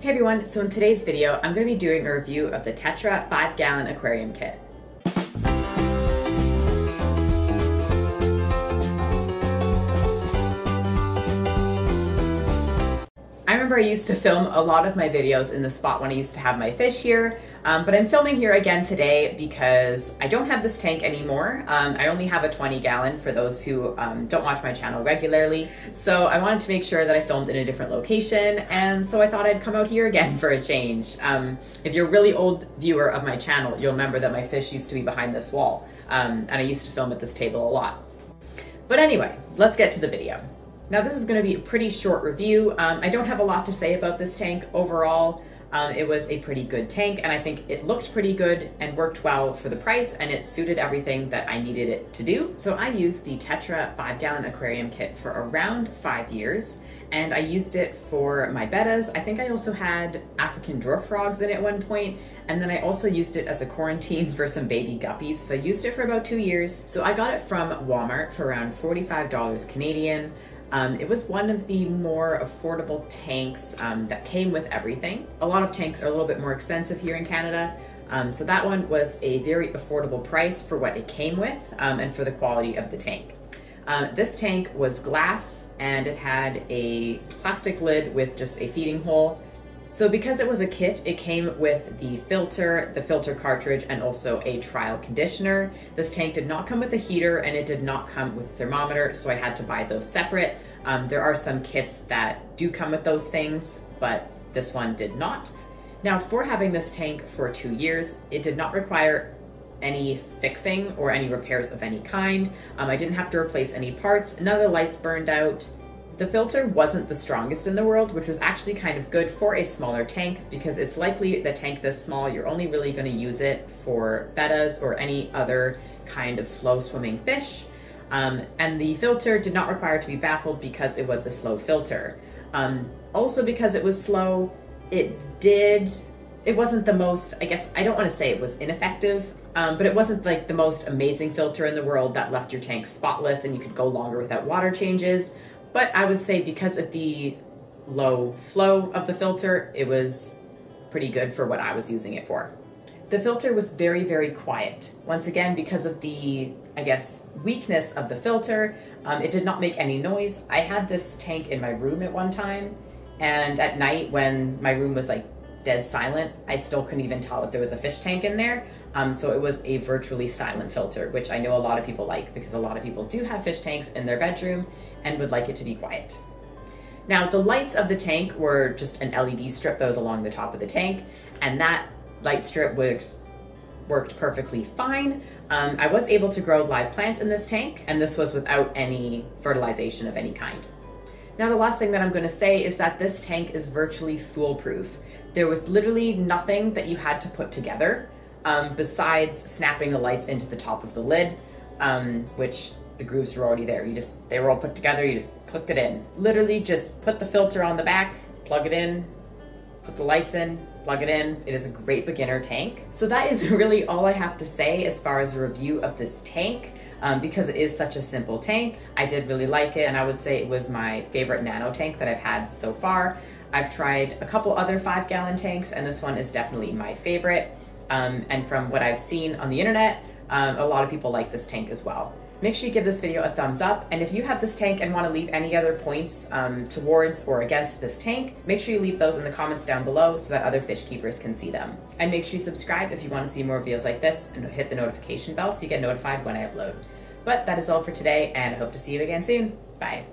Hey everyone, so in today's video, I'm going to be doing a review of the Tetra 5-gallon aquarium kit. I remember I used to film a lot of my videos in the spot when I used to have my fish here, but I'm filming here again today because I don't have this tank anymore. I only have a 20-gallon for those who don't watch my channel regularly, so I wanted to make sure that I filmed in a different location, and so I thought I'd come out here again for a change. If you're a really old viewer of my channel, you'll remember that my fish used to be behind this wall, and I used to film at this table a lot. But anyway, let's get to the video. Now this is going to be a pretty short review. I don't have a lot to say about this tank overall. It was a pretty good tank, and I think it looked pretty good and worked well for the price, and it suited everything that I needed it to do. So I used the Tetra 5-gallon aquarium kit for around 5 years, and I used it for my bettas. I think I also had African dwarf frogs in it at one point, and then I also used it as a quarantine for some baby guppies. So I used it for about 2 years. So I got it from Walmart for around $45 Canadian. It was one of the more affordable tanks that came with everything. A lot of tanks are a little bit more expensive here in Canada, so that one was a very affordable price for what it came with and for the quality of the tank. This tank was glass, and it had a plastic lid with just a feeding hole. So because it was a kit, it came with the filter cartridge, and also a trial conditioner. This tank did not come with a heater, and it did not come with a thermometer, so I had to buy those separate. There are some kits that do come with those things, but this one did not. Now, for having this tank for 2 years, it did not require any fixing or any repairs of any kind. I didn't have to replace any parts. None of the lights burned out. The filter wasn't the strongest in the world, which was actually kind of good for a smaller tank, because it's likely the tank this small, you're only really going to use it for bettas or any other kind of slow swimming fish. And the filter did not require to be baffled because it was a slow filter. Also, because it was slow, it wasn't the most, I guess, I don't want to say it was ineffective, but it wasn't like the most amazing filter in the world that left your tank spotless and you could go longer without water changes. But I would say because of the low flow of the filter, it was pretty good for what I was using it for. The filter was very, very quiet. Once again, because of the, I guess, weakness of the filter, it did not make any noise. I had this tank in my room at one time, and at night when my room was like dead silent, I still couldn't even tell if there was a fish tank in there. So it was a virtually silent filter, which I know a lot of people like, because a lot of people do have fish tanks in their bedroom and would like it to be quiet. Now, the lights of the tank were just an LED strip that was along the top of the tank, and that light strip worked perfectly fine. I was able to grow live plants in this tank, and this was without any fertilization of any kind. Now, the last thing that I'm going to say is that this tank is virtually foolproof. There was literally nothing that you had to put together besides snapping the lights into the top of the lid, which the grooves were already there. They were all put together, you just clicked it in. Literally just put the filter on the back, plug it in, put the lights in, plug it in. It is a great beginner tank. So that is really all I have to say as far as a review of this tank. Because it is such a simple tank, I did really like it, and I would say it was my favorite nano tank that I've had so far. I've tried a couple other 5-gallon tanks, and this one is definitely my favorite. And from what I've seen on the internet, a lot of people like this tank as well. Make sure you give this video a thumbs up, and if you have this tank and want to leave any other points towards or against this tank, make sure you leave those in the comments down below so that other fish keepers can see them. And make sure you subscribe if you want to see more videos like this, and hit the notification bell so you get notified when I upload. But that is all for today, and I hope to see you again soon. Bye.